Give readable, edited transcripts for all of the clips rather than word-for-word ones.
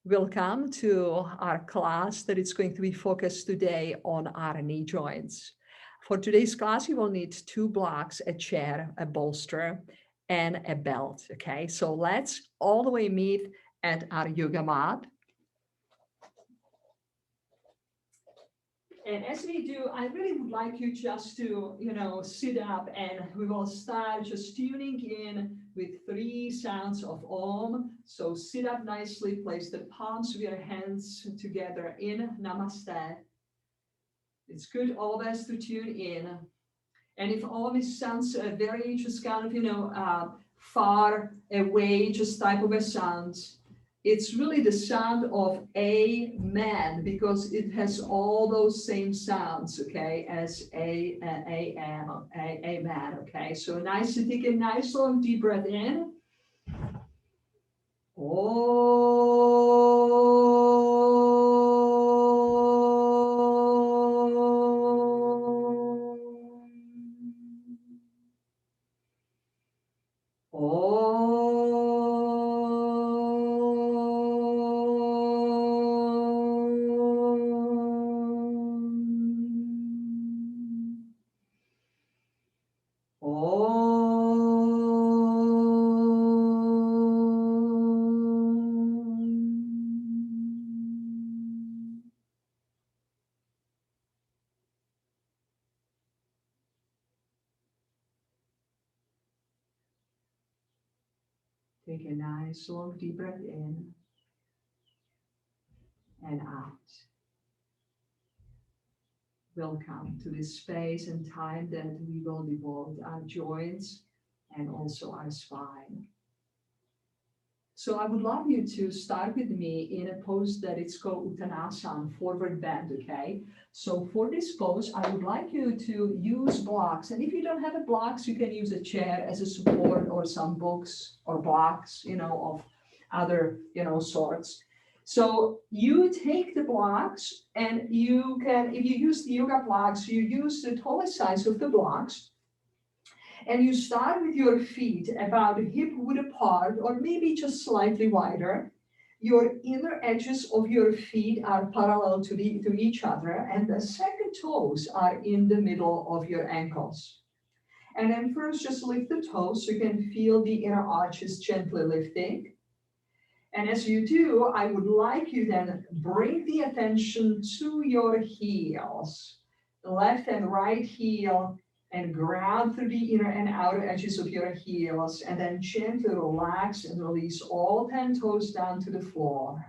Welcome to our class that is going to be focused today on our knee joints. For today's class, you will need two blocks, a chair, a bolster, and a belt. Okay, so let's all the way meet at our yoga mat. And as we do, I really would like you just to, sit up, and we will start just tuning in with 3 sounds of Om. So sit up nicely, place the palms of your hands together in Namaste. It's good always to tune in. And if Om sounds very just kind of, far away, just type of a sound, it's really the sound of amen, because it has all those same sounds, okay, as amen, okay. So nice to take a nice long deep breath in. Take a nice long deep breath in and out. Welcome to this space and time that we will devote our joints and also our spine. So I would love you to start with me in a pose that it's called Uttanasana, forward bend, okay? So for this pose, I would like you to use blocks. And if you don't have a blocks, you can use a chair as a support or some books or blocks, of other, sorts. So you take the blocks and you can, if you use the yoga blocks, you use the tallest size of the blocks. And you start with your feet about hip width apart, or maybe just slightly wider. Your inner edges of your feet are parallel to each other, and the second toes are in the middle of your ankles. And then first, just lift the toes so you can feel the inner arches gently lifting. And as you do, I would like you then bring the attention to your heels, the left and right heel, and ground through the inner and outer edges of your heels, and then gently relax and release all 10 toes down to the floor.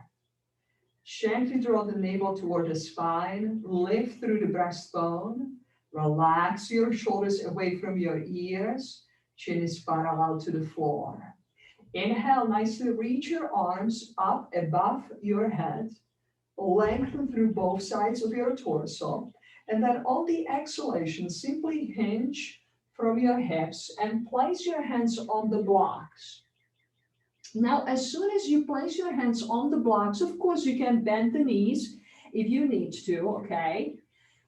Gently draw the navel toward the spine, lift through the breastbone, relax your shoulders away from your ears, chin is parallel to the floor. Inhale, nicely reach your arms up above your head, lengthen through both sides of your torso. And then on the exhalation, simply hinge from your hips and place your hands on the blocks. Now, as soon as you place your hands on the blocks, of course, you can bend the knees if you need to, okay?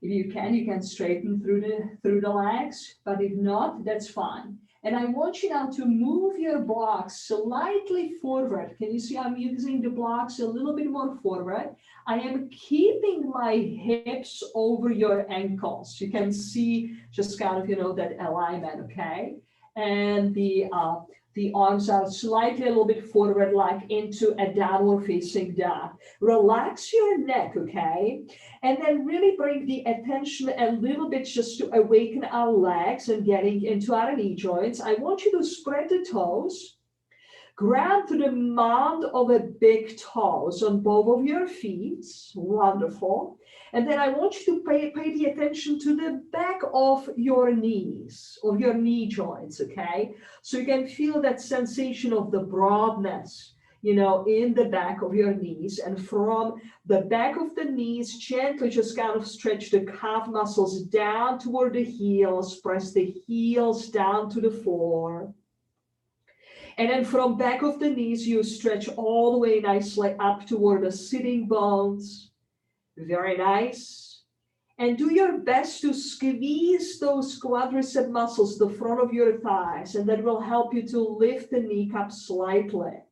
If you can straighten through the legs, but if not, that's fine. And I want you now to move your blocks slightly forward. Can you see I'm using the blocks a little bit more forward? I am keeping my hips over your ankles. You can see just kind of, that alignment, okay? And the arms are slightly a little bit forward, like into a downward facing dog. Relax your neck, okay? And then really bring the attention a little bit just to awaken our legs and getting into our knee joints. I want you to spread the toes. Ground to the mound of a big toes on both of your feet. Wonderful. And then I want you to pay the attention to the back of your knees, of your knee joints, okay? So you can feel that sensation of the broadness, in the back of your knees. And from the back of the knees, gently just kind of stretch the calf muscles down toward the heels, press the heels down to the floor. And then from back of the knees, you stretch all the way nicely up toward the sitting bones. Very nice. And do your best to squeeze those quadricep muscles, the front of your thighs, and that will help you to lift the kneecap slightly.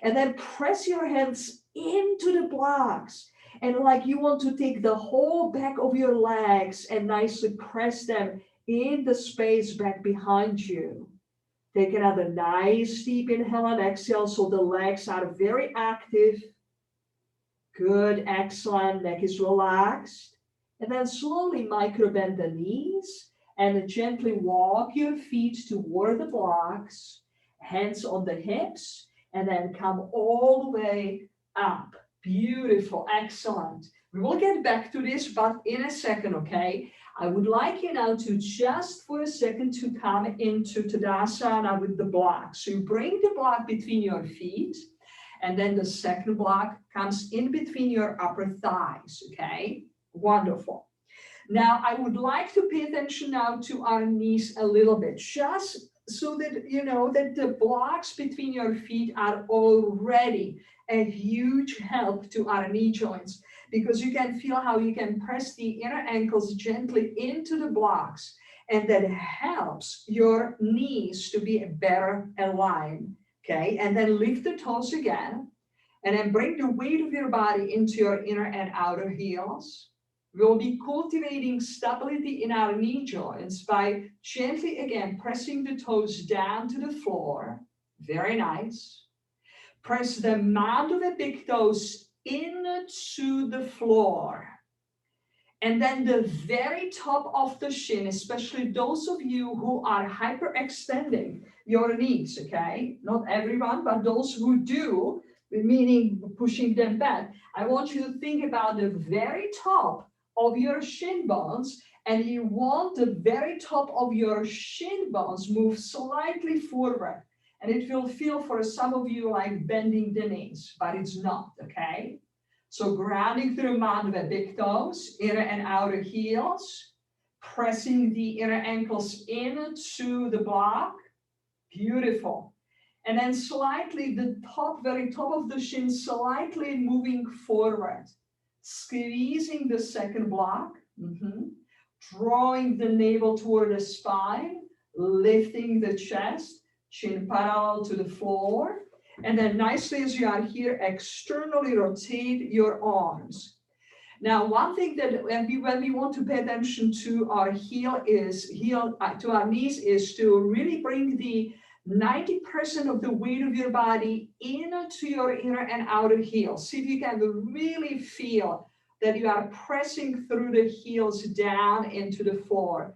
And then press your hands into the blocks. And like you want to take the whole back of your legs and nicely press them in the space back behind you. Take another nice deep inhale and exhale so the legs are very active. Good, excellent, neck is relaxed. And then slowly micro bend the knees and gently walk your feet toward the blocks, hands on the hips, and then come all the way up. Beautiful, excellent. We will get back to this, but in a second, okay? I would like you now to just for a second to come into Tadasana with the block. So you bring the block between your feet, and then the second block comes in between your upper thighs, okay? Wonderful. Now, I would like to pay attention now to our knees a little bit, just so that you know that the blocks between your feet are already a huge help to our knee joints, because you can feel how you can press the inner ankles gently into the blocks, and that helps your knees to be better aligned, okay? And then lift the toes again, and then bring the weight of your body into your inner and outer heels. We'll be cultivating stability in our knee joints by gently again pressing the toes down to the floor. Very nice. Press the mound of the big toes into the floor. And then the very top of the shin, especially those of you who are hyperextending your knees, okay? Not everyone, but those who do, meaning pushing them back. I want you to think about the very top of your shin bones, and you want the very top of your shin bones move slightly forward. And it will feel for some of you like bending the knees, but it's not, okay? So grounding through the mound of the big toes, inner and outer heels, pressing the inner ankles into the block. Beautiful. And then slightly the top, very top of the shin, slightly moving forward. Squeezing the second block, drawing the navel toward the spine, lifting the chest, chin parallel to the floor, and then nicely as you are here, externally rotate your arms. Now, one thing that when we want to pay attention to our to our knees is to really bring the 90% of the weight of your body into your inner and outer heels. See if you can really feel that you are pressing through the heels down into the floor.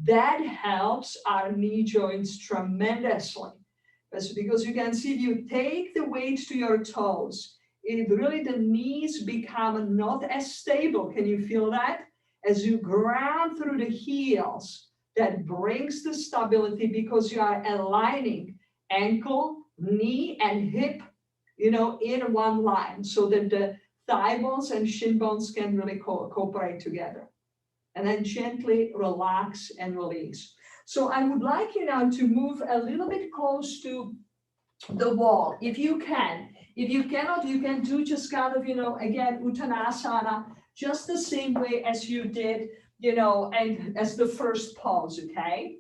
That helps our knee joints tremendously. That's because you can see if you take the weight to your toes, the knees become not as stable. Can you feel that? As you ground through the heels, that brings the stability because you are aligning ankle, knee, and hip, in one line so that the thigh bones and shin bones can really cooperate together. And then gently relax and release. So I would like you now to move a little bit close to the wall, if you can. If you cannot, you can do just kind of, again, Uttanasana, just the same way as you did, and as the first pose, okay?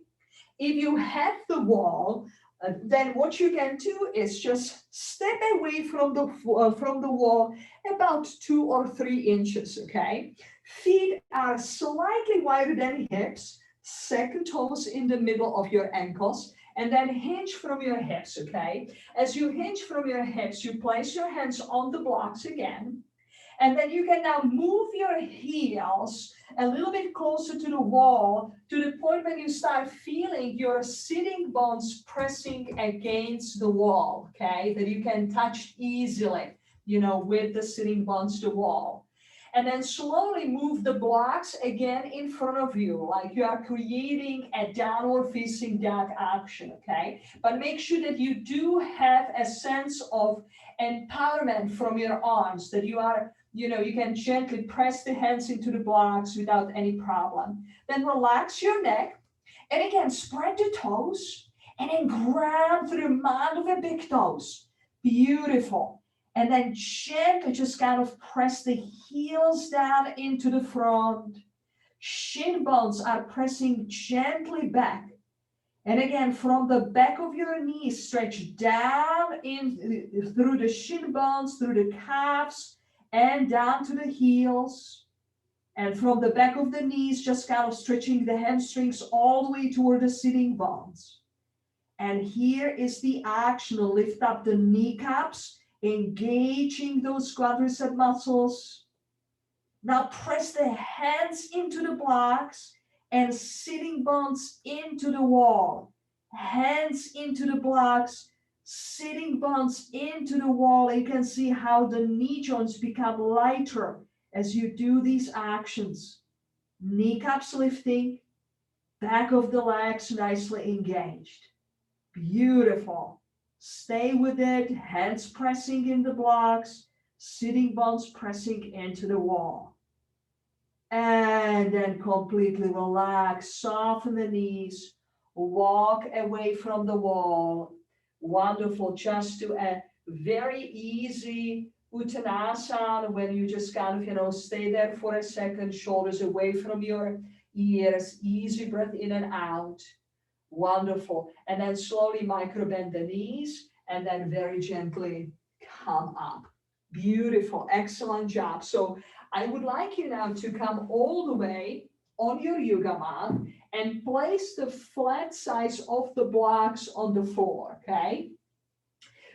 If you have the wall, then what you can do is just step away from the wall about 2 or 3 inches, okay? Feet are slightly wider than hips, second toes in the middle of your ankles, and then hinge from your hips, okay? As you hinge from your hips, you place your hands on the blocks again, and then you can now move your heels a little bit closer to the wall to the point when you start feeling your sitting bones pressing against the wall, okay? That you can touch easily, with the sitting bones to the wall. And then slowly move the blocks again in front of you, like you are creating a downward facing dog action, okay? But make sure that you do have a sense of empowerment from your arms, that you are, you can gently press the hands into the blocks without any problem. Then relax your neck, and again, spread the toes, and then ground through the mound of the big toes. Beautiful. And then gently just kind of press the heels down into the front. Shin bones are pressing gently back. And again, from the back of your knees, stretch down in through the shin bones, through the calves, and down to the heels. And from the back of the knees, just kind of stretching the hamstrings all the way toward the sitting bones. And here is the action. Lift up the kneecaps, engaging those quadricep muscles. Now press the hands into the blocks and sitting bones into the wall. Hands into the blocks, sitting bones into the wall. You can see how the knee joints become lighter as you do these actions. Kneecaps lifting, back of the legs nicely engaged. Beautiful. Stay with it, hands pressing in the blocks, sitting bones pressing into the wall. And then completely relax, soften the knees, walk away from the wall. Wonderful. Just do a very easy Uttanasana when you just kind of, stay there for a second, shoulders away from your ears, easy breath in and out. Wonderful. And then slowly micro bend the knees and then very gently come up. Beautiful. Excellent job. So I would like you now to come all the way on your yoga mat and place the flat sides of the blocks on the floor, okay?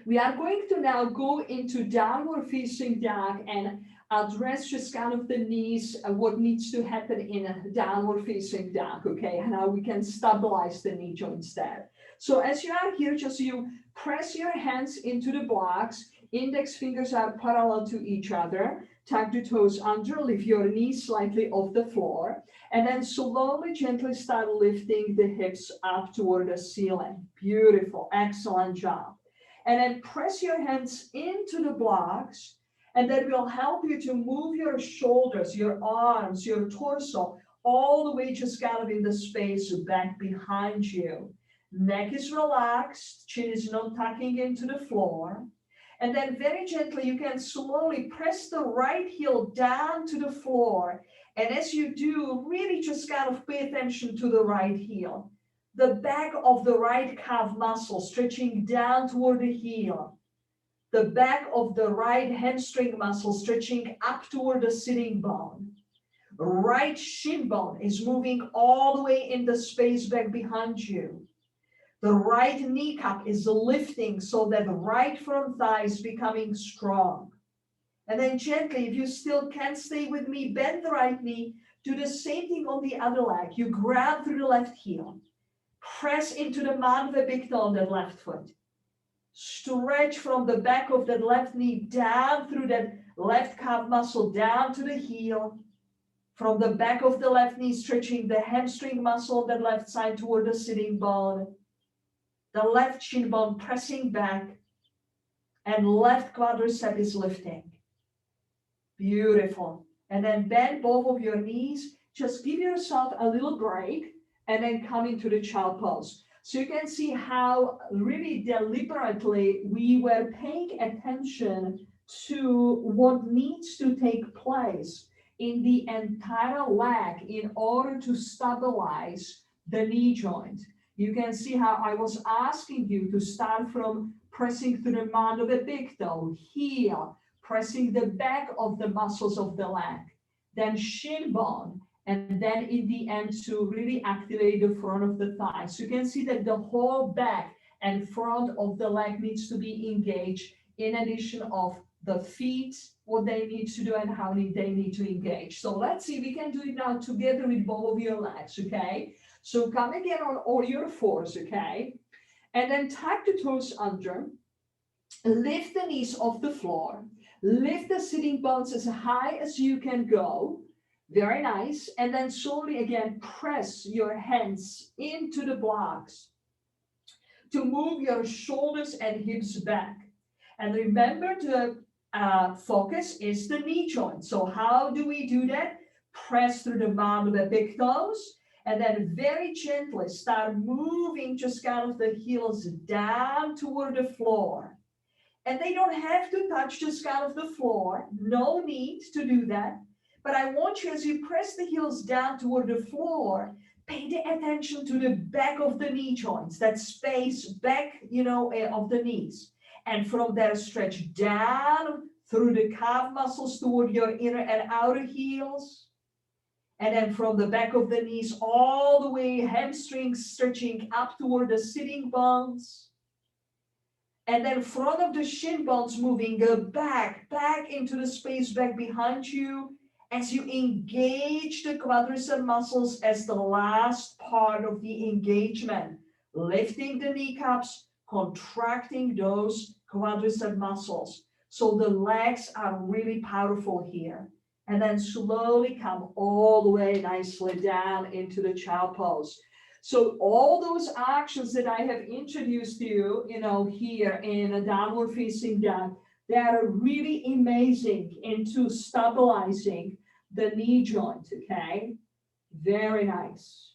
We are going to now go into downward facing dog and address just kind of the knees, what needs to happen in a downward facing dog, okay? And how we can stabilize the knee joints there. So as you are here, just you press your hands into the blocks, index fingers are parallel to each other, tuck the toes under, lift your knees slightly off the floor, and then slowly, gently start lifting the hips up toward the ceiling. Beautiful, excellent job. And then press your hands into the blocks, and that will help you to move your shoulders, your arms, your torso, all the way just kind of in the space back behind you. Neck is relaxed, chin is not tucking into the floor. And then very gently, you can slowly press the right heel down to the floor. And as you do, really just kind of pay attention to the right heel. The back of the right calf muscle stretching down toward the heel. The back of the right hamstring muscle stretching up toward the sitting bone. Right shin bone is moving all the way in the space back behind you. The right kneecap is lifting so that the right front thigh is becoming strong. And then gently, if you still can't stay with me, bend the right knee. Do the same thing on the other leg. You grab through the left heel. Press into the Manva big toe on that left foot. Stretch from the back of that left knee down through that left calf muscle down to the heel. From the back of the left knee, stretching the hamstring muscle on that left side toward the sitting bone. The left shin bone pressing back. And left quadricep is lifting. Beautiful. And then bend both of your knees. Just give yourself a little break. And then come into the child pose. So you can see how really deliberately we were paying attention to what needs to take place in the entire leg in order to stabilize the knee joint. You can see how I was asking you to start from pressing through the mound of the big toe, heel, pressing the back of the muscles of the leg, then shin bone, and then in the end to really activate the front of the thigh. So you can see that the whole back and front of the leg needs to be engaged in addition of the feet, what they need to do and how they need to engage. So let's see, we can do it now together with both of your legs, okay? So come again on all your fours, okay? And then tuck the toes under, lift the knees off the floor, lift the sitting bones as high as you can go. Very nice. And then slowly again, press your hands into the blocks to move your shoulders and hips back. And remember the focus is the knee joint. So how do we do that? Press through the mound of the big toes and then very gently start moving just kind of the heels down toward the floor. And they don't have to touch just kind of the floor. No need to do that. But I want you, as you press the heels down toward the floor, Pay the attention to the back of the knee joints, that space back, of the knees. And from there, stretch down through the calf muscles toward your inner and outer heels. And then from the back of the knees all the way, hamstrings stretching up toward the sitting bones. And then front of the shin bones moving back into the space back behind you as you engage the quadricep muscles as the last part of the engagement. Lifting the kneecaps, contracting those quadricep muscles. So the legs are really powerful here. And then slowly come all the way nicely down into the child pose. So all those actions that I have introduced you, here in a downward facing dog, they are really amazing into stabilizing the knee joint, okay? Very nice.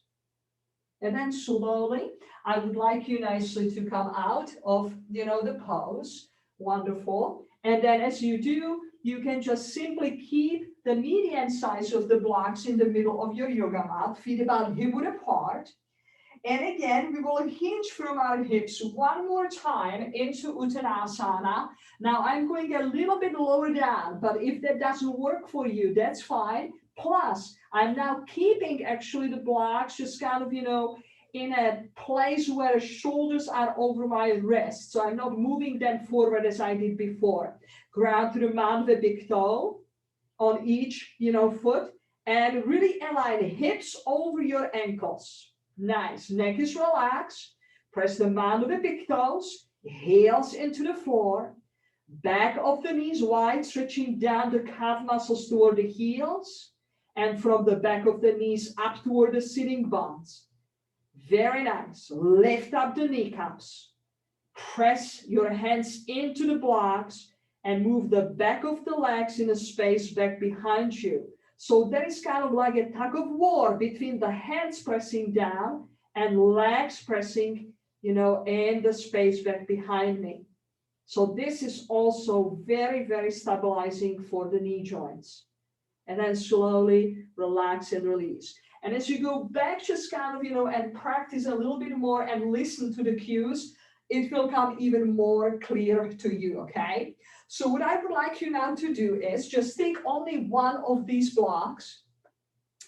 And then slowly, I would like you nicely to come out of, the pose. Wonderful. And then as you do, you can just simply keep the median size of the blocks in the middle of your yoga mat, feet about hip-width apart. And again, we will hinge from our hips one more time into Uttanasana. Now I'm going a little bit lower down, but if that doesn't work for you, that's fine. Plus, I'm now keeping actually the blocks just kind of, in a place where shoulders are over my wrist. So I'm not moving them forward as I did before. Ground to the mat with a big toe on each, foot, and really align hips over your ankles. Nice. Neck is relaxed. Press the mat with the big toes, heels into the floor, back of the knees wide, stretching down the calf muscles toward the heels, and from the back of the knees up toward the sitting bones. Very nice. Lift up the kneecaps. Press your hands into the blocks and move the back of the legs in a space back behind you. So there is kind of like a tug of war between the hands pressing down and legs pressing, in the space back behind me. So this is also very, very stabilizing for the knee joints. And then slowly relax and release. And as you go back, just kind of, and practice a little bit more and listen to the cues, it will come even more clear to you, okay? So what I would like you now to do is just take only one of these blocks,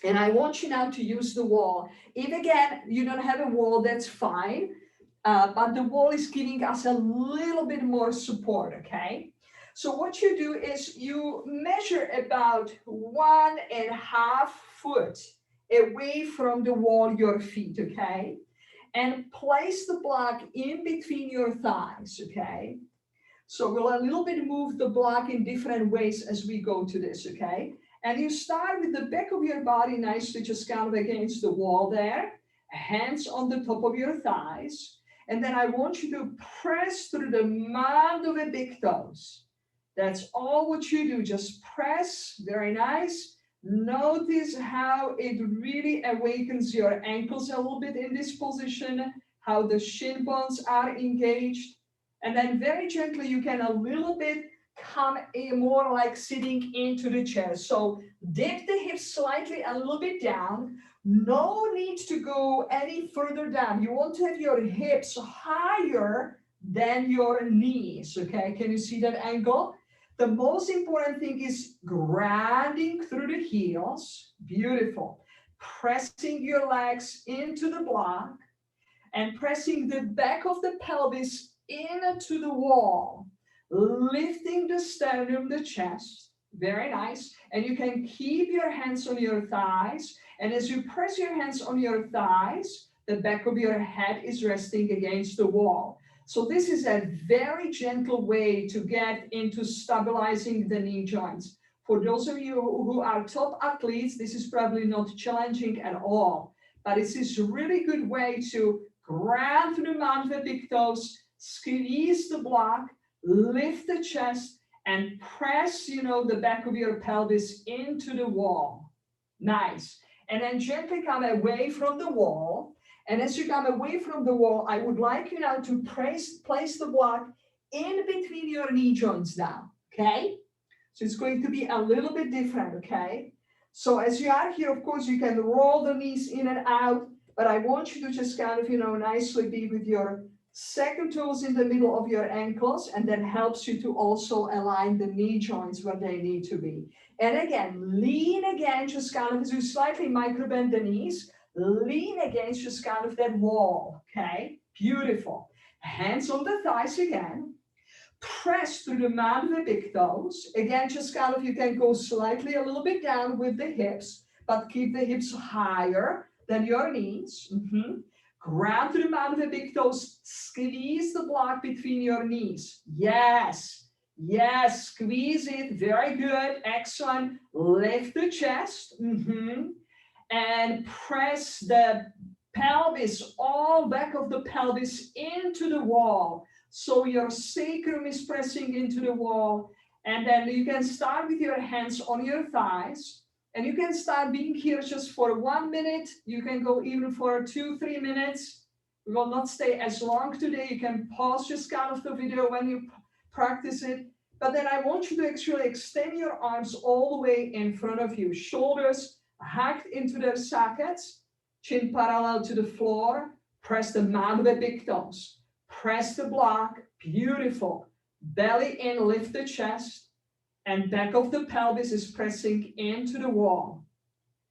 and I want you now to use the wall. If again, you don't have a wall, that's fine, but the wall is giving us a little bit more support, okay? So what you do is you measure about 1.5 foot away from the wall, your feet, okay? And place the block in between your thighs, okay? So we'll a little bit move the block in different ways as we go to this, okay? And you start with the back of your body nicely just kind of against the wall there, hands on the top of your thighs. And then I want you to press through the mount of the big toes. That's all what you do, just press, very nice. Notice how it really awakens your ankles a little bit in this position, how the shin bones are engaged. And then very gently, you can a little bit come more like sitting into the chair. So dip the hips slightly a little bit down. No need to go any further down. You want to have your hips higher than your knees, okay? Can you see that angle? The most important thing is grounding through the heels. Beautiful. Pressing your legs into the block and pressing the back of the pelvis into the wall. Lifting the sternum, the chest. Very nice. And you can keep your hands on your thighs. And as you press your hands on your thighs, the back of your head is resting against the wall. So this is a very gentle way to get into stabilizing the knee joints. For those of you who are top athletes, this is probably not challenging at all, but this is a really good way to ground through the mount with big toes, squeeze the block, lift the chest, and press, the back of your pelvis into the wall. Nice. And then gently come away from the wall. And as you come away from the wall, I would like you now to place the block in between your knee joints now, okay? So it's going to be a little bit different, okay? So as you are here, of course, you can roll the knees in and out, but I want you to just kind of, nicely be with your second toes in the middle of your ankles, and that helps you to also align the knee joints where they need to be. And again, lean against just kind of, as you slightly micro bend the knees, lean against just kind of that wall, okay? Beautiful. Hands on the thighs again. Press through the mat of the big toes. Again, just kind of, you can go slightly a little bit down with the hips, but keep the hips higher than your knees. Grab through the mat of the big toes. Squeeze the block between your knees. Yes. Yes. Squeeze it. Very good. Excellent. Lift the chest. And press the pelvis, all back of the pelvis into the wall. So your sacrum is pressing into the wall. And then you can start with your hands on your thighs. And you can start being here just for 1 minute. You can go even for 2-3 minutes. We will not stay as long today. You can pause just kind of the video when you practice it. But then I want you to actually extend your arms all the way in front of you. Shoulders hacked into their sockets. Chin parallel to the floor. Press the mat of the big toes. Press the block. Beautiful. Belly in, lift the chest. And back of the pelvis is pressing into the wall.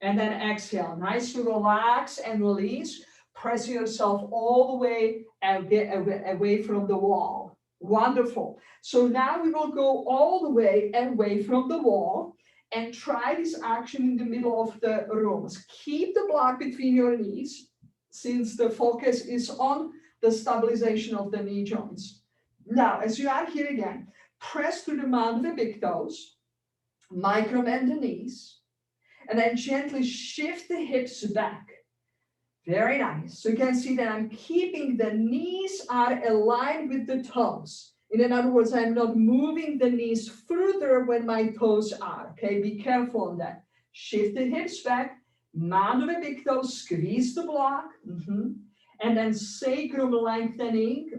And then exhale. Nicely relax and release. Press yourself all the way and get away from the wall. Wonderful. So now we will go all the way away from the wall and try this action in the middle of the room. Keep the block between your knees since the focus is on the stabilization of the knee joints. Now, as you are here again, press through the mat of the big toes, micro bend the knees, and then gently shift the hips back. Very nice. So you can see that I'm keeping the knees are aligned with the toes. In other words, I'm not moving the knees further when my toes are. Okay, be careful on that. Shift the hips back, mat of the big toes, squeeze the block. And then sacrum lengthening,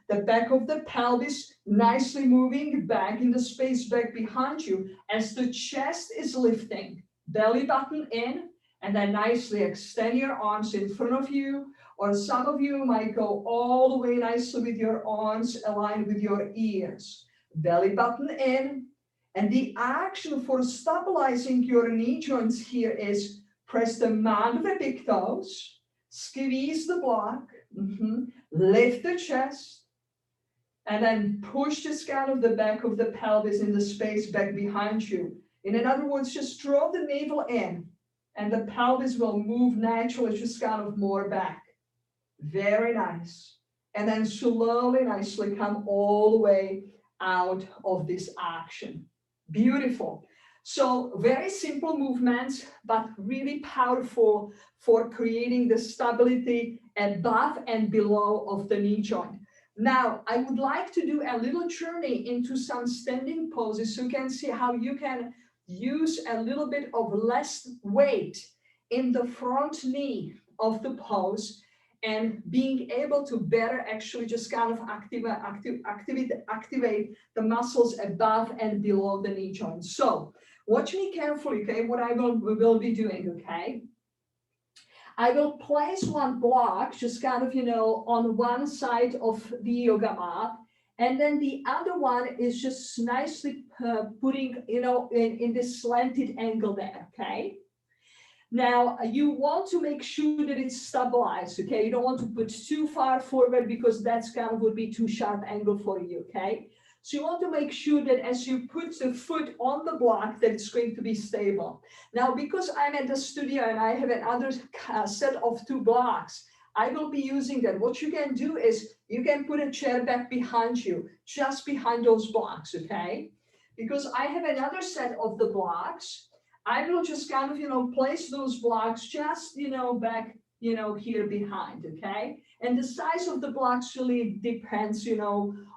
the back of the pelvis nicely moving back in the space back behind you as the chest is lifting. Belly button in, and then nicely extend your arms in front of you, or some of you might go all the way nicely with your arms aligned with your ears. Belly button in, and the action for stabilizing your knee joints here is press the mat of the big toes. Squeeze the block, lift the chest, and then push just kind of the back of the pelvis in the space back behind you. In other words, just draw the navel in, and the pelvis will move naturally, just kind of more back. Very nice. And then slowly, nicely come all the way out of this action. Beautiful. So very simple movements, but really powerful for creating the stability above and below of the knee joint. Now, I would like to do a little journey into some standing poses so you can see how you can use a little bit of less weight in the front knee of the pose and being able to better actually just kind of activate the muscles above and below the knee joint. So watch me carefully, okay, what I will be doing, okay? I will place one block just kind of, on one side of the yoga mat, and then the other one is just nicely putting, in this slanted angle there, okay? Now, you want to make sure that it's stabilized, okay? You don't want to put too far forward because that's kind of would be too sharp angle for you, okay? So you want to make sure that as you put the foot on the block, that it's going to be stable. Now, because I'm at the studio and I have another set of 2 blocks, I will be using that. What you can do is you can put a chair back behind you, just behind those blocks, okay? Because I have another set of the blocks, I will just kind of, place those blocks just, back, here behind, okay? And the size of the blocks really depends,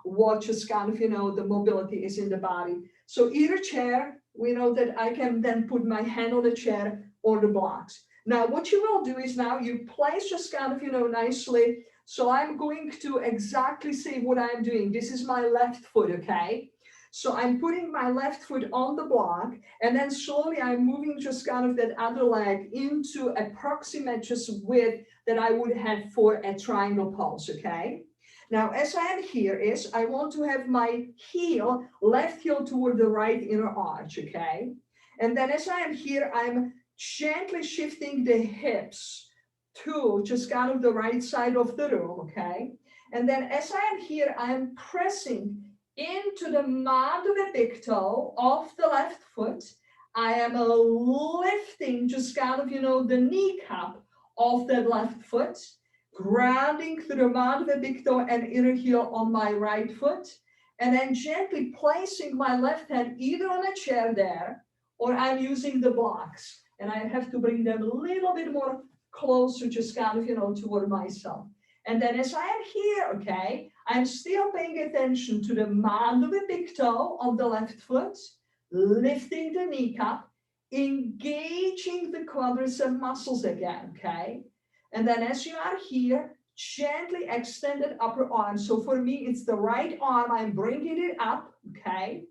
what just kind of, the mobility is in the body. So either chair, we know that I can then put my hand on the chair or the blocks. Now, what you will do is now you place just kind of, nicely. So I'm going to exactly say what I'm doing. This is my left foot, okay? So I'm putting my left foot on the block, and then slowly I'm moving just kind of that other leg into approximate just width that I would have for a triangle pose, okay? Now, as I am here is, I want to have my heel, left heel toward the right inner arch, okay? And then as I am here, I'm gently shifting the hips to just kind of the right side of the room, okay? And then as I am here, I'm pressing into the mud of the big toe of the left foot. I am lifting just kind of, the kneecap of that left foot, grounding through the mud of the big toe and inner heel on my right foot, and then gently placing my left hand either on a chair there, or I'm using the blocks. And I have to bring them a little bit more closer, just kind of, toward myself. And then as I am here, okay, I'm still paying attention to the mud of the big toe on the left foot, lifting the kneecap, engaging the quadricep muscles again, okay? And then as you are here, gently extended upper arm. So for me, it's the right arm, I'm bringing it up, okay?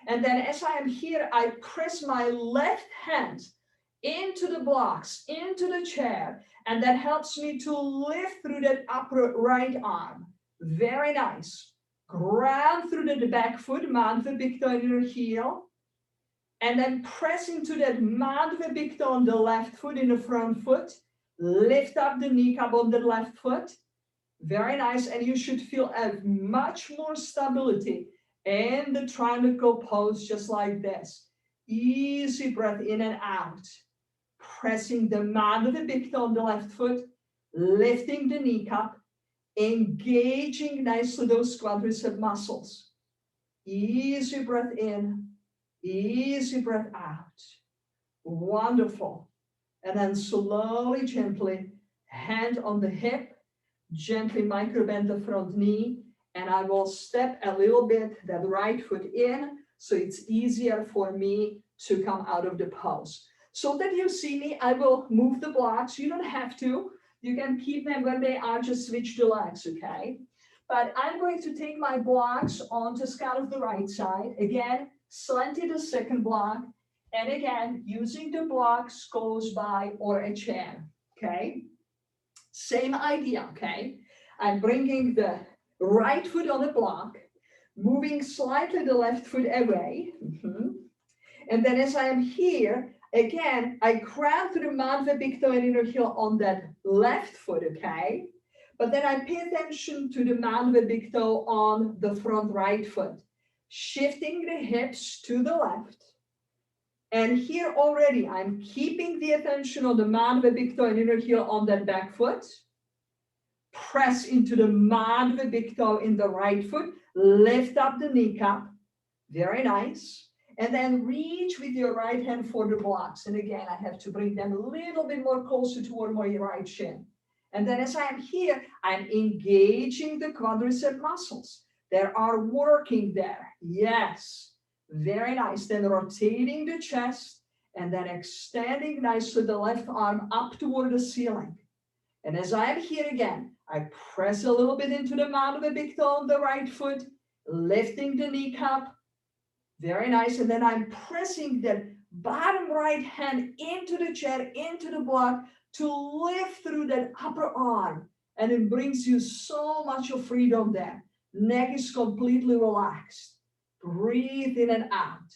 And then as I am here, I press my left hand into the blocks, into the chair, and that helps me to lift through that upper right arm. Very nice. Ground through the back foot, mount the big toe in your heel, and then press into that mount the big toe on the left foot in the front foot. Lift up the kneecap on the left foot. Very nice, and you should feel a much more stability in the triangle pose, just like this. Easy breath in and out. Pressing the mount of the big toe on the left foot, lifting the kneecap, engaging nicely those quadricep muscles. Easy breath in, easy breath out. Wonderful. And then slowly, gently, hand on the hip, gently micro bend the front knee, and I will step a little bit that right foot in, so it's easier for me to come out of the pose. So that you see me, I will move the blocks. You don't have to. You can keep them where they are, just switch the legs, okay? But I'm going to take my blocks onto kind of the right side. Again, slanted the second block. And again, using the blocks goes by or a chair, okay? Same idea, okay? I'm bringing the right foot on the block, moving slightly the left foot away. And then as I am here, again, I ground to the mount of the big toe and inner heel on that left foot, okay? But then I pay attention to the mount of the big toe on the front right foot, shifting the hips to the left. And here already, I'm keeping the attention on the mount of the big toe and inner heel on that back foot. Press into the mount of the big toe in the right foot. Lift up the kneecap. Very nice. And then reach with your right hand for the blocks. And again, I have to bring them a little bit more closer toward my right shin. And then as I'm here, I'm engaging the quadricep muscles. They are working there. Yes. Very nice. Then rotating the chest and then extending nicely the left arm up toward the ceiling. And as I am here again, I press a little bit into the mount of the big toe on the right foot, lifting the kneecap. Very nice. And then I'm pressing the bottom right hand into the chair, into the block to lift through that upper arm. And it brings you so much of freedom there. Neck is completely relaxed. Breathe in and out.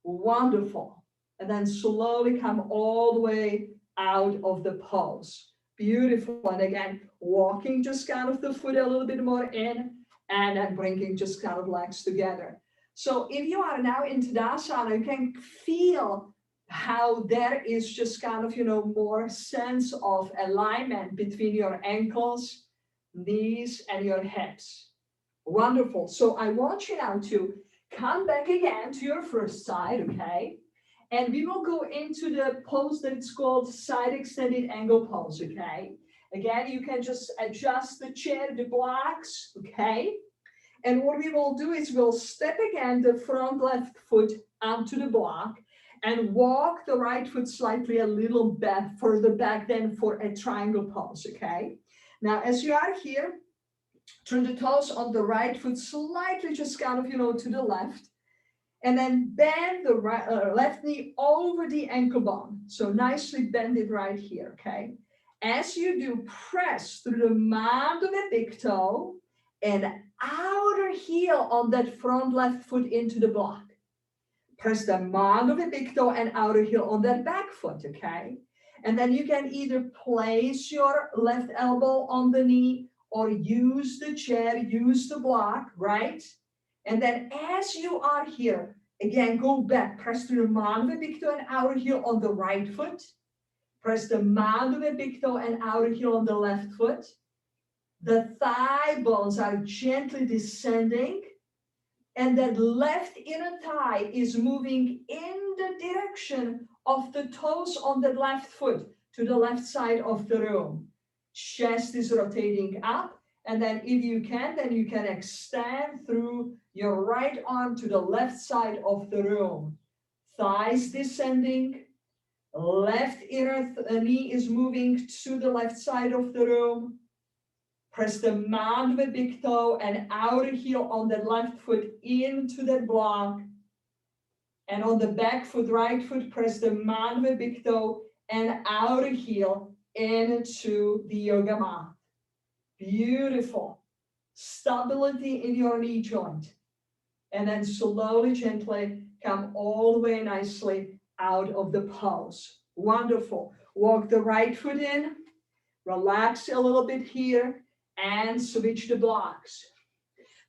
Wonderful. And then slowly come all the way out of the pose. Beautiful. And again, walking just kind of the foot a little bit more in and then bringing just kind of legs together. So if you are now in Tadasana, you can feel how there is just kind of, more sense of alignment between your ankles, knees, and your hips. Wonderful. So I want you now to come back again to your first side, okay? And we will go into the pose that it's called side extended angle pose, okay? Again, you can just adjust the chair, the blocks, okay? And what we will do is we'll step again the front left foot onto the block and walk the right foot slightly a little bit further back then for a triangle pose, okay? Now, as you are here, turn the toes on the right foot slightly just kind of, to the left. And then bend the left knee over the ankle bone. So nicely bend it right here, okay? As you do, press through the mound of the big toe and outer heel on that front left foot into the block. Press the mound of the big toe and outer heel on that back foot, okay? And then you can either place your left elbow on the knee or use the chair, use the block, right? And then as you are here, again, go back, press through the mound of the big toe and outer heel on the right foot. Press the mound of the big toe and outer heel on the left foot. The thigh bones are gently descending. And that left inner thigh is moving in the direction of the toes on the left foot to the left side of the room. Chest is rotating up. And then if you can, then you can extend through your right arm to the left side of the room. Thighs descending. Left inner knee is moving to the left side of the room. Press the mound of the big toe and outer heel on the left foot into that block. And on the back foot, right foot, press the mound of the big toe and outer heel into the yoga mat. Beautiful. Stability in your knee joint. And then slowly, gently come all the way nicely out of the pose. Wonderful. Walk the right foot in. Relax a little bit here. And switch the blocks.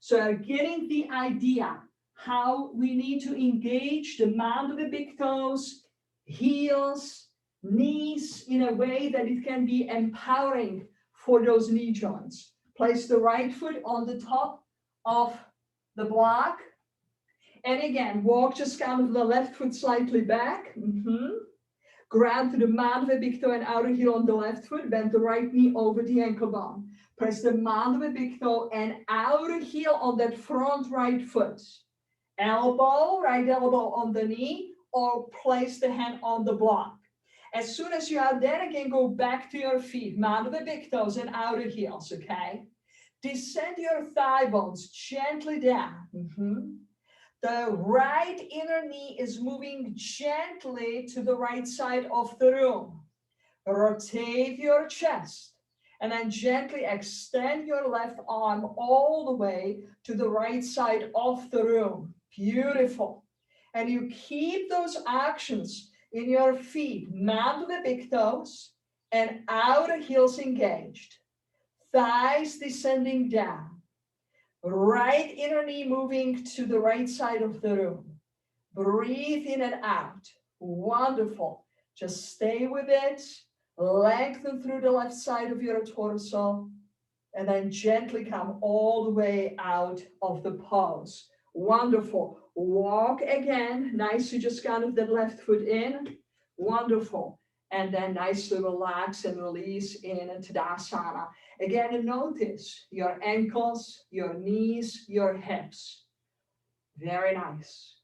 So getting the idea how we need to engage the mound of the big toes, heels, knees in a way that it can be empowering for those knee joints. Place the right foot on the top of the block. And again, walk just kind of the left foot slightly back. Ground to the mound of the big toe and outer heel on the left foot. Bend the right knee over the ankle bone. Press the mound of the big toe and outer heel on that front right foot. Elbow, right elbow on the knee, or place the hand on the block. As soon as you are there, again, go back to your feet. Mound of the big toes and outer heels, okay? Descend your thigh bones gently down. The right inner knee is moving gently to the right side of the room. Rotate your chest. And then gently extend your left arm all the way to the right side of the room. Beautiful. And you keep those actions in your feet. Mound of the big toes and outer heels engaged. Thighs descending down. Right inner knee moving to the right side of the room. Breathe in and out. Wonderful. Just stay with it. Lengthen through the left side of your torso. And then gently come all the way out of the pose. Wonderful. Walk again. Nicely just kind of the left foot in. Wonderful. And then nicely relax and release in Tadasana. Again, notice your ankles, your knees, your hips. Very nice.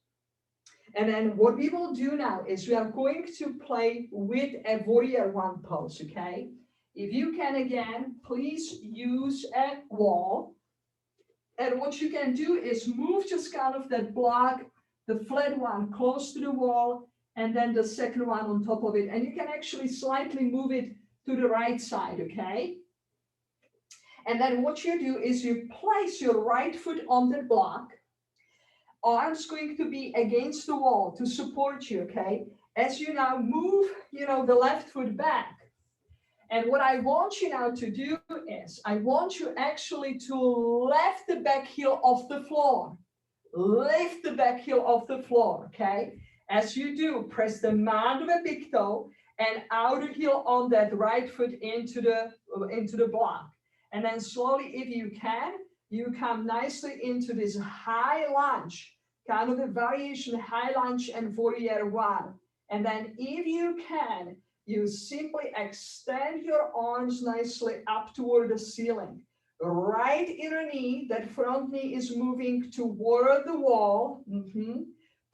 And then what we will do now is we are going to play with a warrior one pose, okay? If you can, again, please use a wall. And what you can do is move just kind of that block, the flat one close to the wall, and then the second one on top of it. And you can actually slightly move it to the right side, okay? And then what you do is you place your right foot on the block. Arms going to be against the wall to support you, okay? As you now move, the left foot back. And what I want you now to do is, I want you actually to lift the back heel off the floor. Lift the back heel off the floor, okay? As you do, press the mound of a big toe and outer heel on that right foot into the block. And then slowly, if you can, you come nicely into this high lunge, kind of a variation, high lunge and warrior one. And then if you can, you simply extend your arms nicely up toward the ceiling. Right inner knee, that front knee is moving toward the wall.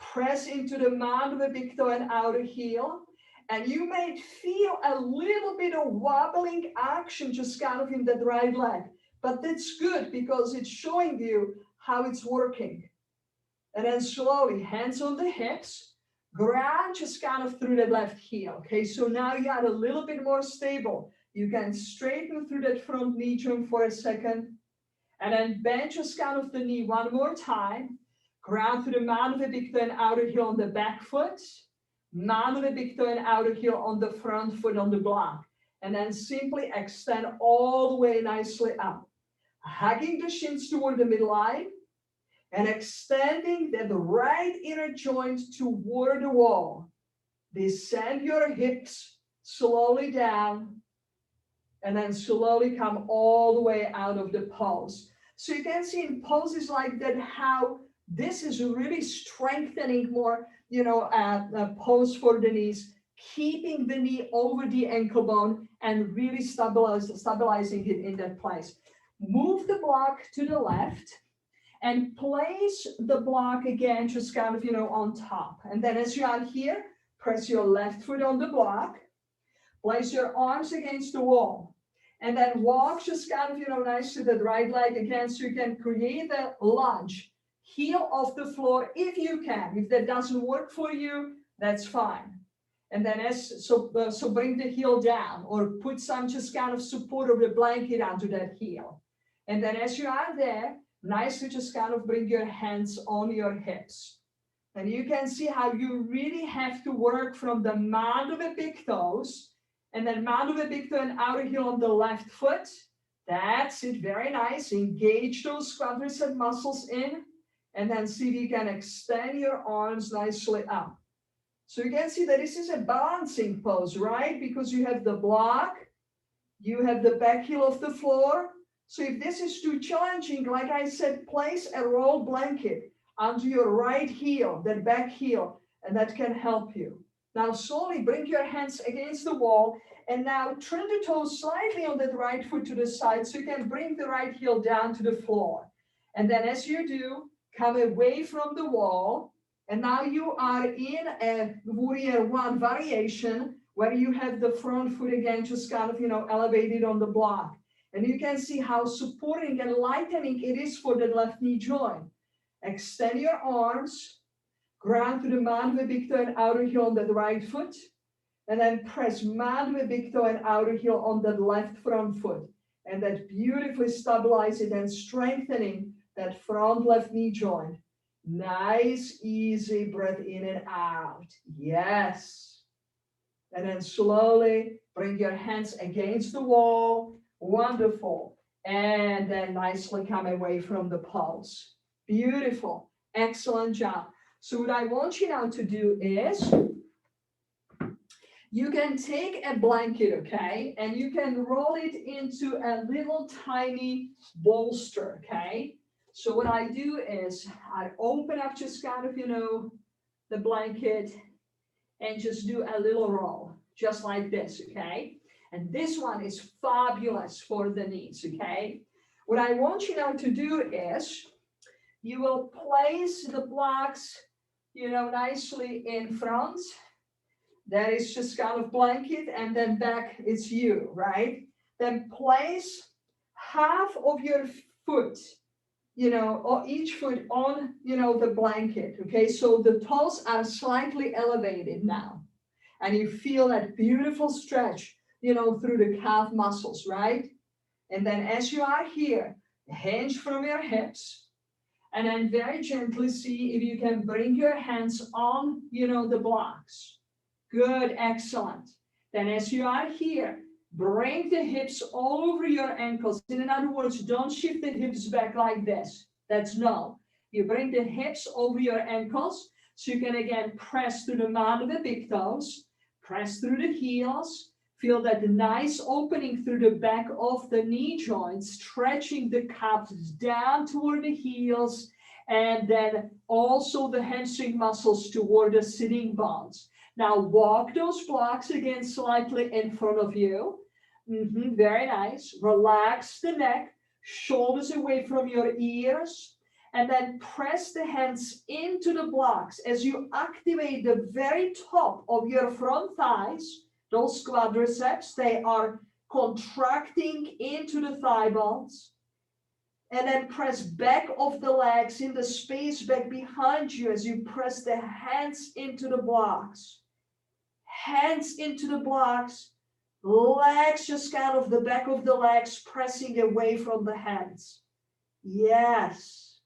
Press into the mound of the big toe and outer heel. And you may feel a little bit of wobbling action just kind of in that right leg. But that's good because it's showing you how it's working. And then slowly, hands on the hips, ground just kind of through that left heel. Okay, so now you are a little bit more stable. You can straighten through that front knee joint for a second. And then bend just kind of the knee one more time. Ground through the mound of the big toe and outer heel on the back foot. Mound of the big toe and outer heel on the front foot on the block. And then simply extend all the way nicely up. Hugging the shins toward the midline. And extending that right inner joint toward the wall. Descend your hips slowly down. And then slowly come all the way out of the pose. So you can see in poses like that how this is really strengthening more, pose for the knees, keeping the knee over the ankle bone and really stabilizing it in that place. Move the block to the left and place the block again just kind of, on top. And then as you are here, press your left foot on the block, place your arms against the wall. And then walk just kind of, nice to that right leg again so you can create a lunge. Heel off the floor if you can. If that doesn't work for you, that's fine. And then so bring the heel down or put some just kind of support of the blanket onto that heel. And then as you are there, nicely just kind of bring your hands on your hips. And you can see how you really have to work from the mound of the big toes. And then mound of the big toe and outer heel on the left foot. That's it, very nice. Engage those quadricep muscles in. And then see if you can extend your arms nicely up. So you can see that this is a balancing pose, right? Because you have the block, you have the back heel of the floor. So if this is too challenging, like I said, place a roll blanket onto your right heel, that back heel, and that can help you. Now slowly bring your hands against the wall and now turn the toes slightly on that right foot to the side so you can bring the right heel down to the floor. And then as you do, come away from the wall. And now you are in a Warrior One variation where you have the front foot again just kind of, elevated on the block. And you can see how supporting and lightening it is for the left knee joint. Extend your arms. Ground to the mound of the big toe and outer heel on that right foot. And then press mound of the big toe and outer heel on that left front foot. And that beautifully stabilizes it and strengthening that front left knee joint. Nice, easy breath in and out. Yes. And then slowly bring your hands against the wall. Wonderful. And then nicely come away from the pulse. Beautiful. Excellent job. So what I want you now to do is, you can take a blanket, okay, and you can roll it into a little tiny bolster, okay? So what I do is I open up just kind of, the blanket and just do a little roll, just like this, okay? And this one is fabulous for the knees, okay? What I want you now to do is, you will place the blocks, nicely in front. That is just kind of blanket, and then back it's you, right? Then place half of your foot, or each foot on, the blanket, okay? So the toes are slightly elevated now. And you feel that beautiful stretch, through the calf muscles, right? And then as you are here, hinge from your hips. And then very gently see if you can bring your hands on, the blocks. Good, excellent. Then as you are here, bring the hips all over your ankles. In other words, don't shift the hips back like this. That's no. You bring the hips over your ankles so you can again press through the mound of the big toes, press through the heels, feel that nice opening through the back of the knee joints, stretching the calves down toward the heels, and then also the hamstring muscles toward the sitting bones. Now walk those blocks again slightly in front of you. Very nice. Relax the neck, shoulders away from your ears, and then press the hands into the blocks as you activate the very top of your front thighs. Those quadriceps, they are contracting into the thigh bones. And then press back of the legs in the space back behind you as you press the hands into the blocks. Hands into the blocks. Legs just kind of the back of the legs pressing away from the hands. Yes.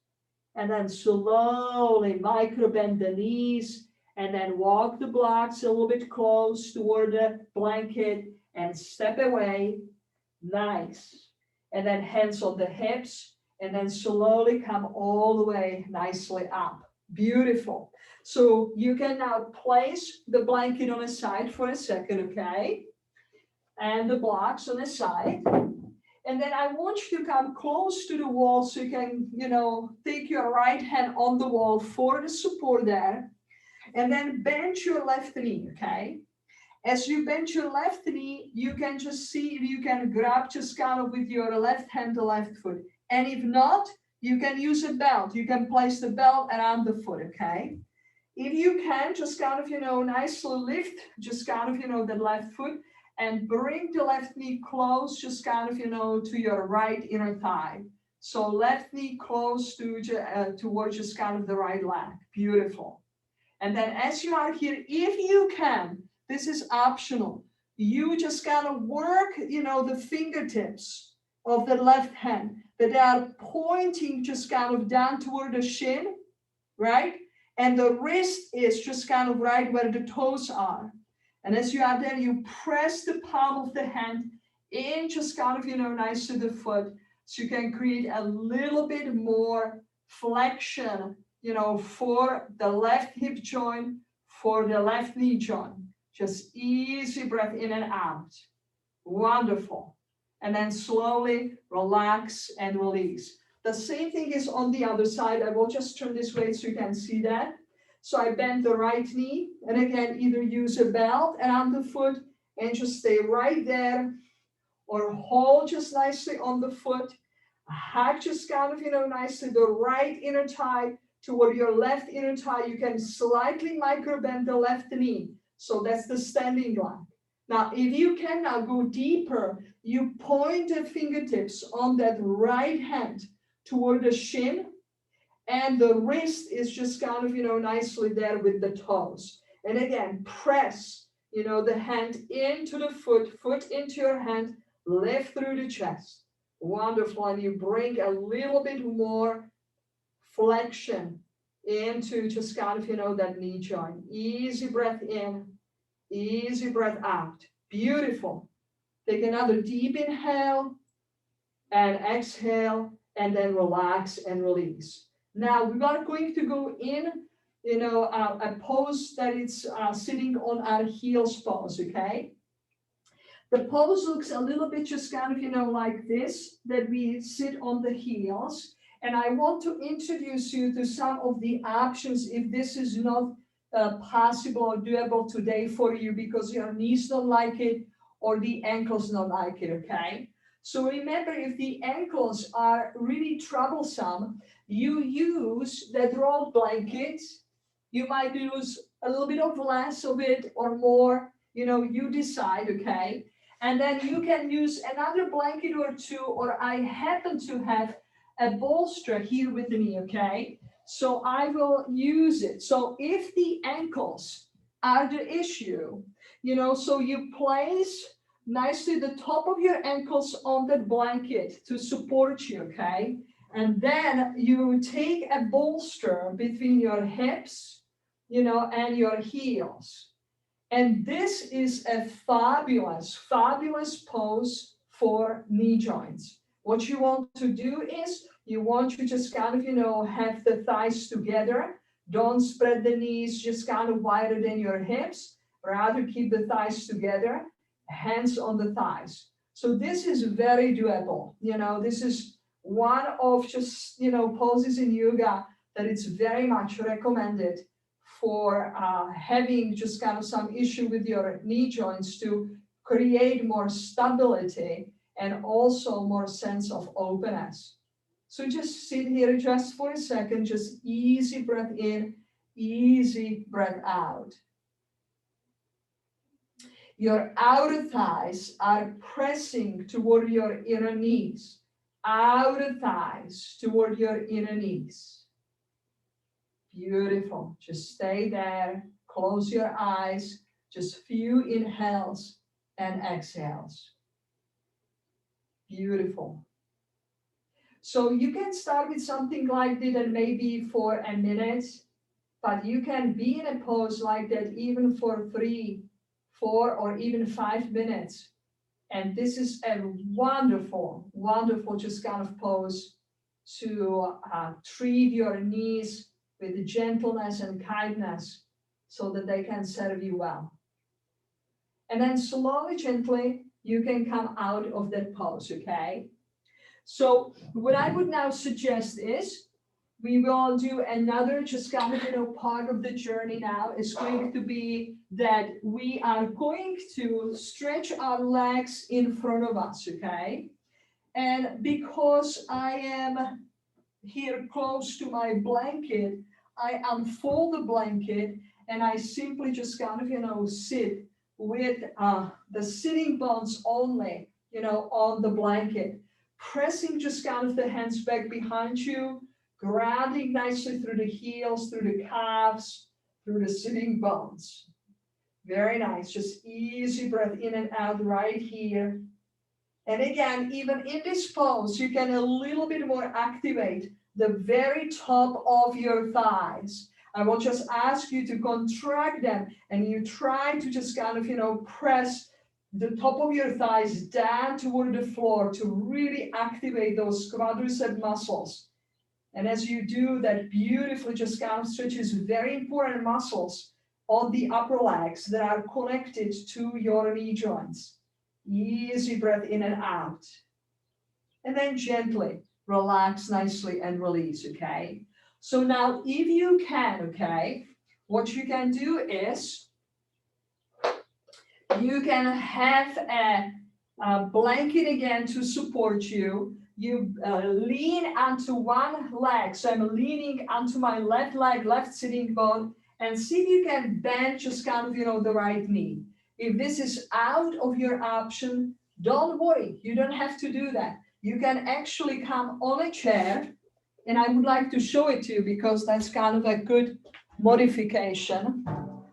And then slowly micro bend the knees and then walk the blocks a little bit close toward the blanket and step away. Nice. And then hands on the hips and then slowly come all the way nicely up. Beautiful. So you can now place the blanket on the side for a second, okay? And the blocks on the side. And then I want you to come close to the wall so you can, take your right hand on the wall for the support there. And then bend your left knee, okay? As you bend your left knee, you can just see if you can grab just kind of with your left hand, the left foot. And if not, you can use a belt. You can place the belt around the foot, okay? If you can, just kind of, nicely lift, just kind of, the left foot and bring the left knee close, just kind of, to your right inner thigh. So left knee close towards just kind of the right leg. Beautiful. And then as you are here, if you can, this is optional. You just kind of work, the fingertips of the left hand that are pointing just kind of down toward the shin, right? And the wrist is just kind of right where the toes are. And as you are there, you press the palm of the hand in just kind of, nice to the foot. So you can create a little bit more flexion, for the left hip joint, for the left knee joint. Just easy breath in and out. Wonderful. And then slowly relax and release. The same thing is on the other side. I will just turn this way so you can see that. So I bend the right knee and again, either use a belt around the foot and just stay right there or hold just nicely on the foot. Hack just kind of, nicely the right inner thigh toward your left inner thigh. You can slightly micro bend the left knee. So that's the standing line. Now, if you can now go deeper, you point the fingertips on that right hand toward the shin, and the wrist is just kind of, nicely there with the toes. And again, press, the hand into the foot into your hand, lift through the chest. Wonderful. And you bring a little bit more flexion into just kind of, that knee joint. Easy breath in, easy breath out. Beautiful. Take another deep inhale and exhale, and then relax and release. Now we are going to go in, a pose that it's sitting on our heels pose, okay? The pose looks a little bit just kind of, like this, that we sit on the heels. And I want to introduce you to some of the options if this is not possible or doable today for you because your knees don't like it or the ankles don't like it, okay? So remember, if the ankles are really troublesome, you use that rolled blanket. You might use a little bit of less of it or more, you decide, okay? And then you can use another blanket or two, or I happen to have a bolster here with me, okay? So I will use it. So if the ankles are the issue, so you place nicely the top of your ankles on that blanket to support you, okay? And then you take a bolster between your hips, and your heels. And this is a fabulous, fabulous pose for knee joints. What you want to do is you want to just kind of, have the thighs together. Don't spread the knees just kind of wider than your hips. Rather keep the thighs together, hands on the thighs. So this is very doable. This is one of just, poses in yoga that it's very much recommended for having just kind of some issue with your knee joints to create more stability and also more sense of openness. So just sit here just for a second, just easy breath in, easy breath out. Your outer thighs are pressing toward your inner knees. outer thighs toward your inner knees. Beautiful. Just stay there. Close your eyes. Just few inhales and exhales. Beautiful. So you can start with something like that maybe for a minute, but you can be in a pose like that even for 3, 4, or even 5 minutes. And this is a wonderful, wonderful just kind of pose to treat your knees with gentleness and kindness so that they can serve you well. And then slowly, gently, you can come out of that pose, okay? So what I would now suggest is we will do another just kind of, part of the journey now is going to be that we are going to stretch our legs in front of us, okay? And because I am here close to my blanket, I unfold the blanket and I simply just kind of, sit with the sitting bones only, on the blanket, pressing just kind of the hands back behind you, grounding nicely through the heels, through the calves, through the sitting bones. Very nice. Just easy breath in and out right here. And again, even in this pose, you can a little bit more activate the very top of your thighs. I will just ask you to contract them and you try to just kind of, press the top of your thighs down toward the floor to really activate those quadricep muscles. And as you do that beautifully, just kind of stretches very important muscles on the upper legs that are connected to your knee joints. Easy breath in and out. And then gently relax nicely and release, okay? So now if you can, okay, what you can do is you can have a blanket again to support you. You lean onto one leg. So I'm leaning onto my left leg, left sitting bone, and see if you can bend just kind of, the right knee. If this is out of your option, don't worry. You don't have to do that. You can actually come on a chair, and I would like to show it to you because that's kind of a good modification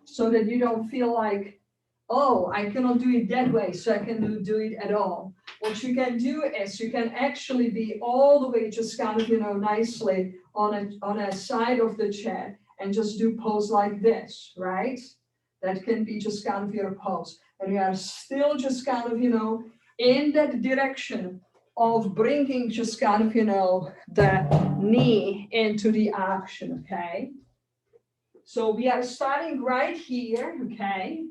so that you don't feel like, oh, I cannot do it that way, so I can do it at all. What you can do is you can actually be all the way just kind of, nicely on a side of the chair and just do pose like this, right? That can be just kind of your pose. And you are still just kind of, in that direction of bringing just kind of, the knee into the action, okay? So we are starting right here, okay?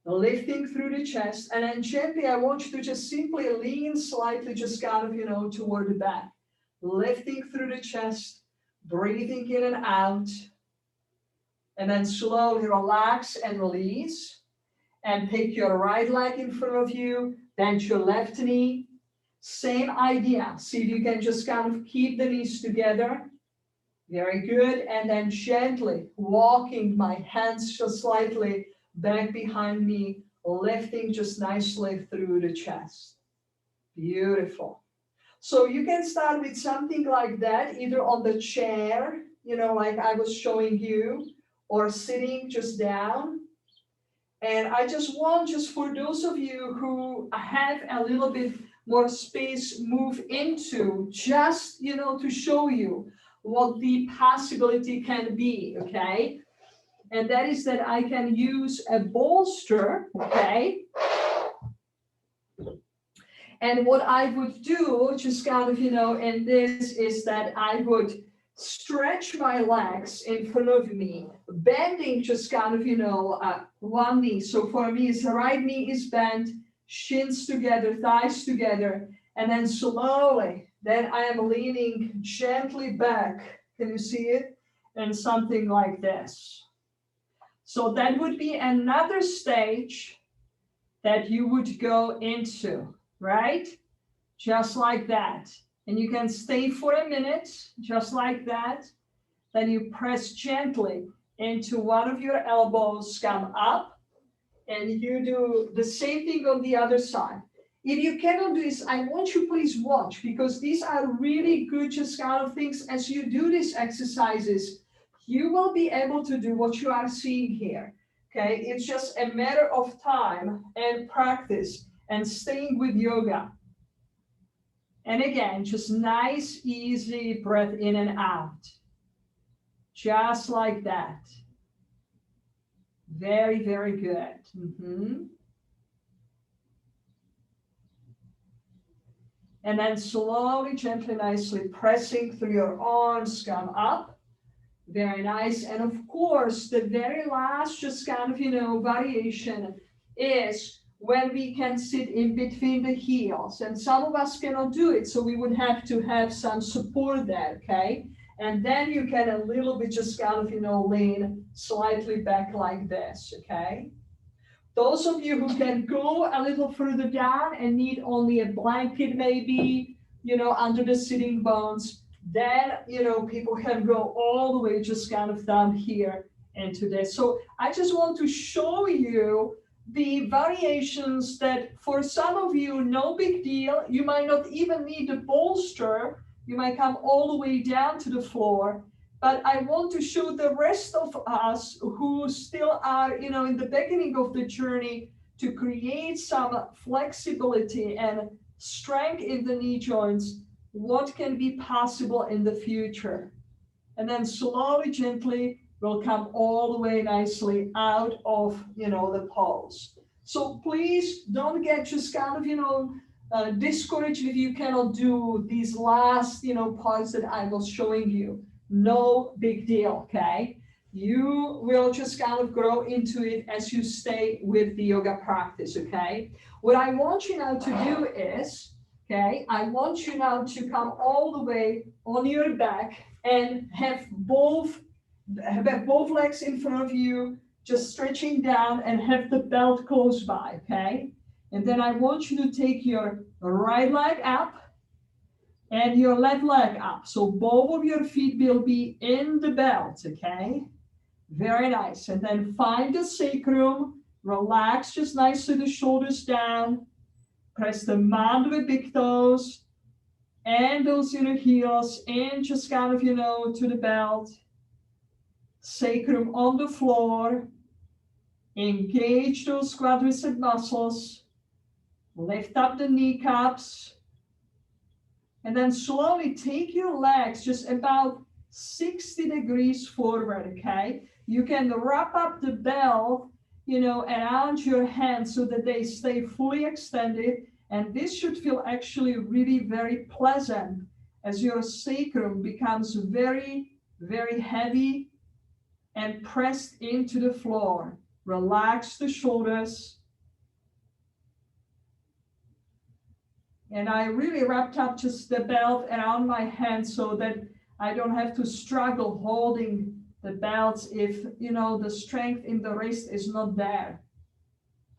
Lifting through the chest, and then gently, I want you to just simply lean slightly, just kind of, toward the back. Lifting through the chest, breathing in and out, and then slowly relax and release. And take your right leg in front of you, bend your left knee. Same idea. See if you can just kind of keep the knees together. Very good. And then gently walking my hands just slightly back behind me, lifting just nicely through the chest. Beautiful. So you can start with something like that, either on the chair, like I was showing you, or sitting just down. And I just want, just for those of you who have a little bit more space, move into, just, to show you what the possibility can be, okay? And that is that I can use a bolster, okay? And what I would do, just kind of, in this, is that I would stretch my legs in front of me, bending just kind of, one knee. So for me, the right knee is bent, shins together, thighs together, and then slowly, then I am leaning gently back. Can you see it? And something like this. So that would be another stage that you would go into, right? Just like that. And you can stay for a minute, just like that. Then you press gently into one of your elbows, come up, and you do the same thing on the other side. If you cannot do this, I want you please watch, because these are really good just kind of things. As you do these exercises, you will be able to do what you are seeing here. Okay, it's just a matter of time and practice and staying with yoga. And again, just nice, easy breath in and out. Just like that. Very, very good. And then slowly, gently, nicely pressing through your arms, come up. Very nice. And of course, the very last just kind of, variation is when we can sit in between the heels. And some of us cannot do it, so we would have to have some support there, okay? And then you can a little bit just kind of, lean slightly back like this, okay? Those of you who can go a little further down and need only a blanket maybe, under the sitting bones, then, people can go all the way just kind of down here into this. So I just want to show you the variations that for some of you, no big deal. You might not even need the bolster. You might come all the way down to the floor. But I want to show the rest of us who still are, in the beginning of the journey, to create some flexibility and strength in the knee joints, what can be possible in the future. And then slowly, gently, we'll come all the way nicely out of, the pose. So please don't get just kind of, discouraged if you cannot do these last, parts that I was showing you. No big deal, okay? You will just kind of grow into it as you stay with the yoga practice, okay? What I want you now to do is, okay, I want you now to come all the way on your back and have both legs in front of you, just stretching down, and have the belt close by, okay? And then I want you to take your right leg up and your left leg up. So both of your feet will be in the belt, okay? Very nice. And then find the sacrum, relax just nicely the shoulders down, press the mandible big toes and those inner heels in just kind of, to the belt. Sacrum on the floor. Engage those quadricep muscles. Lift up the kneecaps. And then slowly take your legs just about 60 degrees forward, okay? You can wrap up the belt, around your hands so that they stay fully extended. And this should feel actually really very pleasant as your sacrum becomes very, very heavy and pressed into the floor. Relax the shoulders. And I really wrapped up just the belt around my hand so that I don't have to struggle holding the belts if, the strength in the wrist is not there.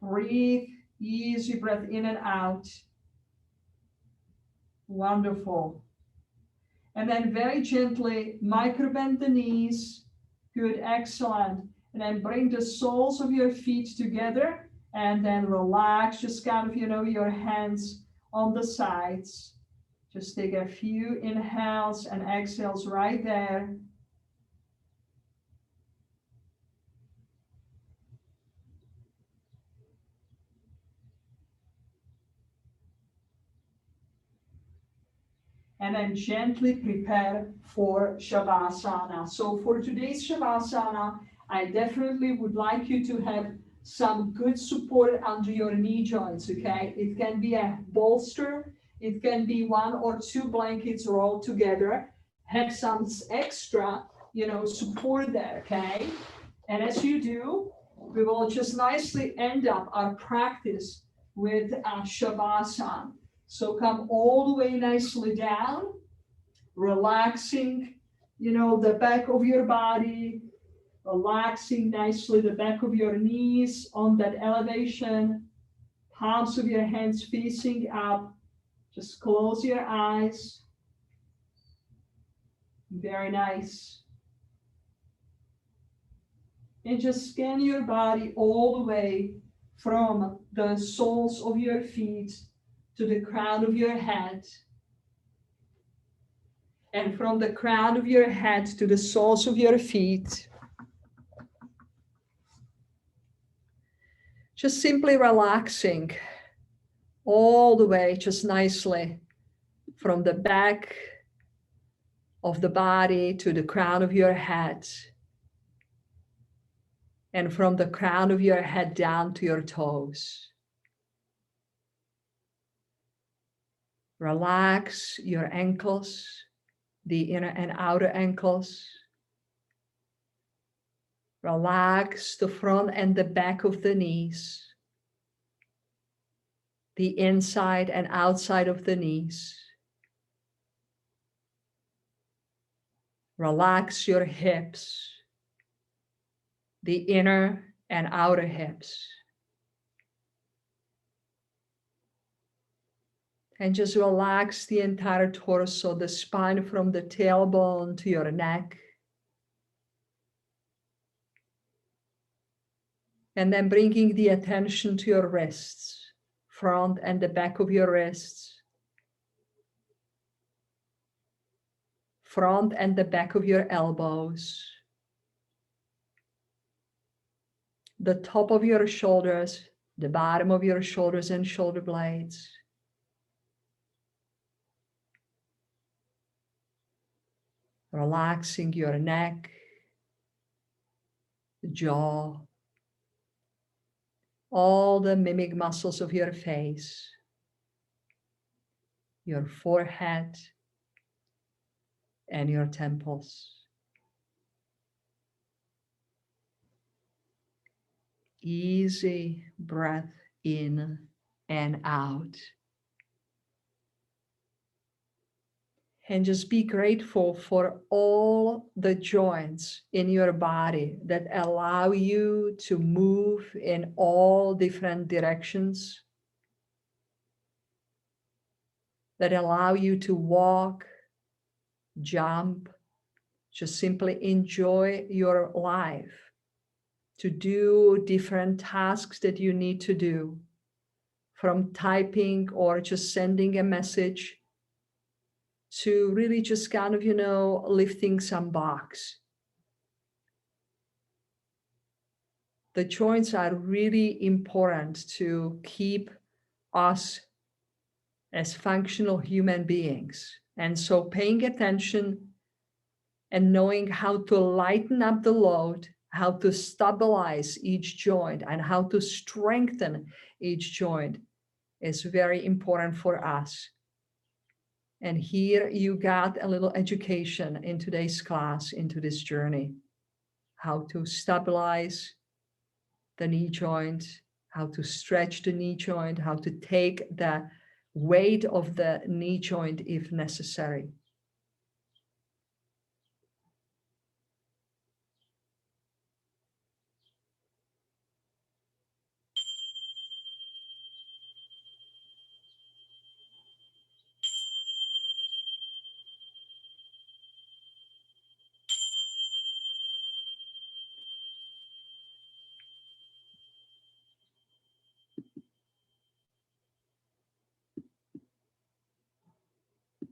Breathe, easy breath in and out. Wonderful. And then very gently micro bend the knees. Good, excellent. And then bring the soles of your feet together and then relax, just kind of, your hands on the sides. Just take a few inhales and exhales right there. And then gently prepare for Shavasana. So for today's Shavasana, I definitely would like you to have some good support under your knee joints, okay? It can be a bolster. It can be 1 or 2 blankets rolled together. Have some extra, support there, okay? And as you do, we will just nicely end up our practice with Shavasana. So come all the way nicely down, relaxing, the back of your body, relaxing nicely the back of your knees on that elevation, palms of your hands facing up. Just close your eyes. Very nice. And just scan your body all the way from the soles of your feet to the crown of your head. And from the crown of your head to the soles of your feet. Just simply relaxing all the way, just nicely, from the back of the body to the crown of your head. And from the crown of your head down to your toes. Relax your ankles, the inner and outer ankles. Relax the front and the back of the knees, the inside and outside of the knees. Relax your hips, the inner and outer hips. And just relax the entire torso, the spine from the tailbone to your neck. And then bringing the attention to your wrists, front and the back of your wrists, front and the back of your elbows, the top of your shoulders, the bottom of your shoulders and shoulder blades. Relaxing your neck, the jaw, all the mimic muscles of your face, your forehead, and your temples. Easy breath in and out. And just be grateful for all the joints in your body that allow you to move in all different directions, that allow you to walk, jump, just simply enjoy your life, to do different tasks that you need to do, from typing or just sending a message to really just kind of, lifting some box. The joints are really important to keep us as functional human beings. And so paying attention and knowing how to lighten up the load, how to stabilize each joint, and how to strengthen each joint is very important for us. And here you got a little education in today's class, into this journey, how to stabilize the knee joint, how to stretch the knee joint, how to take the weight of the knee joint if necessary.